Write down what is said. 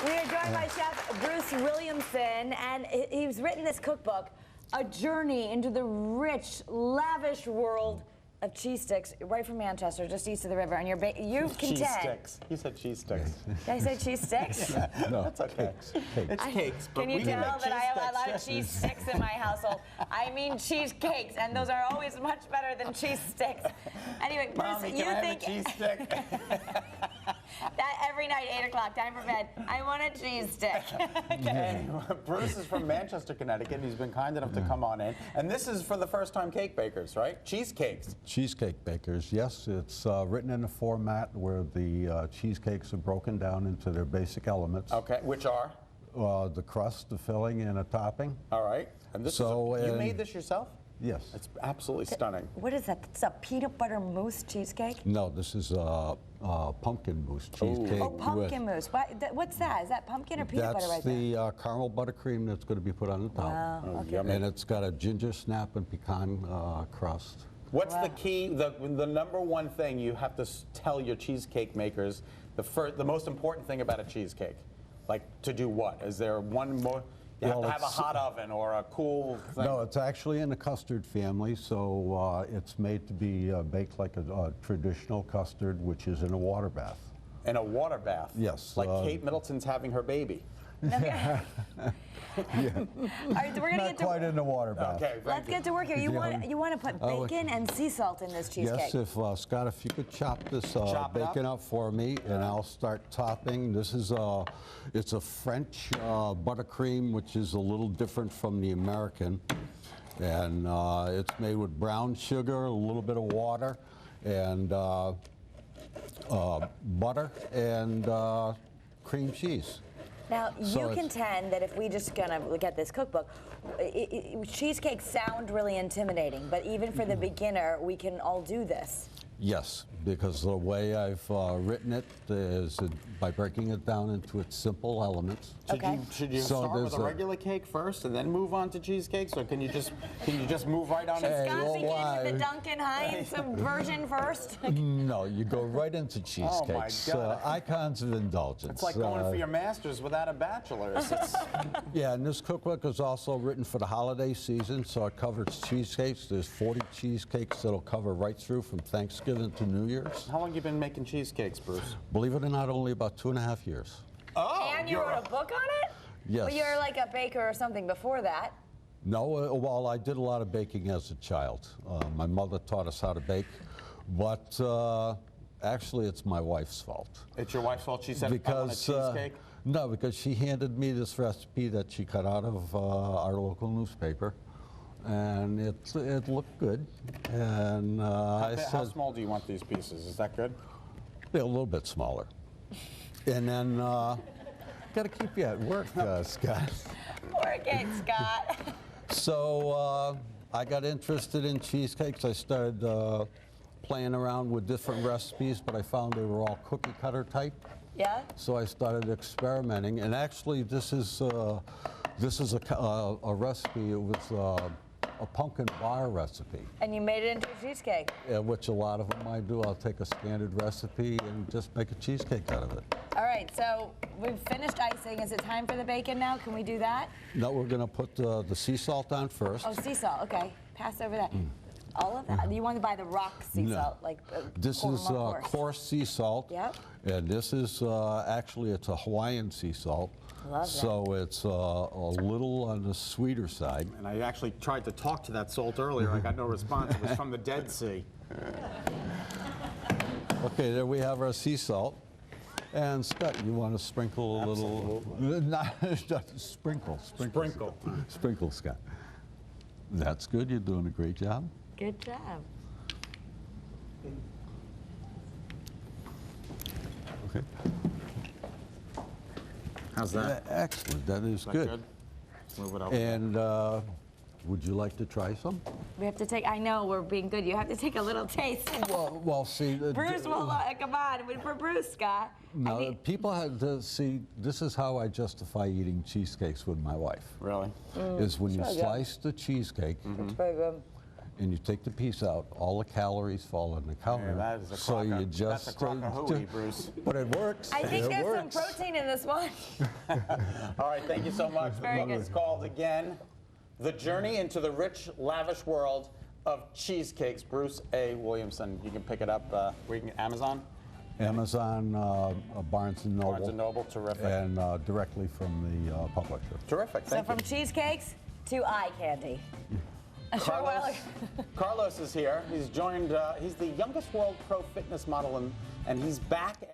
We are joined by Chef Bruce Williamson, and he's written this cookbook, A Journey into the Rich, Lavish World of Cheese Sticks, right from Manchester, just east of the river. And you contend. Cheese sticks. He said cheese sticks. Did I say cheese sticks? No, that's okay. It's cakes. Can you tell that I have a lot of cheese sticks in my household? I mean cheesecakes, and those are always much better than cheese sticks. Anyway, Bruce, Mommy, you can I think have a cheese stick? that every night, 8 o'clock, time for bed, I want a cheese stick. Okay. Bruce is from Manchester, Connecticut, and he's been kind enough to come on in. And this is for the first time cake bakers, right? Cheesecakes. Cheesecake bakers, yes. It's written in a format where the cheesecakes are broken down into their basic elements. Okay, which are? The crust, the filling, and a topping. All right. And this you made this yourself? Yes. It's absolutely stunning. What is that? It's a peanut butter mousse cheesecake? No, this is pumpkin mousse cheesecake. Oh, pumpkin mousse. What's that? Is that pumpkin or peanut butter right there? That's the caramel buttercream that's going to be put on the top. Wow, okay. And it's got a ginger snap and pecan crust. What's the key, the number one thing you have to tell your cheesecake makers, the most important thing about a cheesecake? Like, to do what? Is there one more? You have to have a hot oven or a cool thing? No, it's actually in the custard family, so it's made to be baked like a traditional custard, which is in a water bath. In a water bath? Yes. Like Kate Middleton's having her baby. Yeah. All right, so we're gonna Not quite in the water bath. Okay, let's get to work here. You want to put bacon and sea salt in this cheesecake? Yes, if Scott, if you could chop this bacon up for me, and I'll start topping. This is it's a French buttercream, which is a little different from the American, and it's made with brown sugar, a little bit of water, and butter and cream cheese. Now, you contend that if we just gonna look at this cookbook, cheesecakes sound really intimidating, but even for the beginner, we can all do this. Yes, because the way I've written it is by breaking it down into its simple elements. Should you start with a regular cake first and then move on to cheesecakes, or can you just move right on? Should Scott begin with the Duncan Hines version first? No, you go right into cheesecakes. Oh my God. Icons of indulgence. It's like going for your master's without a bachelor's. Yeah, and this cookbook is also written for the holiday season, so it covers cheesecakes. There's 40 cheesecakes that'll cover right through from Thanksgiving to New Year's. How long have you been making cheesecakes, Bruce? Believe it or not, only about 2.5 years. Oh, and you wrote a book on it? Yes. Well, you're like a baker or something before that. No, well, I did a lot of baking as a child. My mother taught us how to bake, but actually it's my wife's fault. It's your wife's fault? She said, I want a cheesecake? No, because she handed me this recipe that she cut out of our local newspaper. And it looked good, and I said, how small do you want these pieces? Is that good? Yeah, a little bit smaller. And then, got to keep you at work, Scott. Work it, Scott. So I got interested in cheesecakes. I started playing around with different recipes, but I found they were all cookie cutter type. Yeah. So I started experimenting, and actually, this is a recipe. It was a pumpkin bar recipe. And you made it into a cheesecake. Which a lot of them I do. I'll take a standard recipe and just make a cheesecake out of it. All right, so we've finished icing. Is it time for the bacon now? Can we do that? No, we're going to put the sea salt on first. Oh, sea salt. Okay. Pass over that. All of that? You want to buy the rock sea salt, like this is coarse sea salt. Yep. And this is actually it's a Hawaiian sea salt. Love that. So it's a little on the sweeter side. And I actually tried to talk to that salt earlier. I got no response. It was from the Dead Sea. Okay, there we have our sea salt. And Scott, you want to sprinkle a little? Sprinkle, Scott. That's good. You're doing a great job. Good job. Okay. How's that? Excellent. That is good. Move it over. And would you like to try some? We have to take, I know we're being good. You have to take a little taste. Well, see. Bruce will, come on, for Bruce, Scott. No, people have to see, this is how I justify eating cheesecakes with my wife. Really? Is when you slice the cheesecake, It's very good. and you take the piece out, all the calories fall in the counter. Yeah, that is a so you just that's a crock-a-hooey, Bruce. But it works. I think it there's works. some protein in this one. All right, thank you so much. Very The book good. is called, again, The Journey into the Rich, Lavish World of Cheesecakes. Bruce A. Williamson. You can pick it up where you can Amazon? Amazon, Barnes & Noble. Barnes & Noble, terrific. And directly from the publisher. Terrific, So thank from you. cheesecakes to eye candy. A short while ago. Carlos is here. He's joined, he's the youngest World Pro Fitness model, and he's back.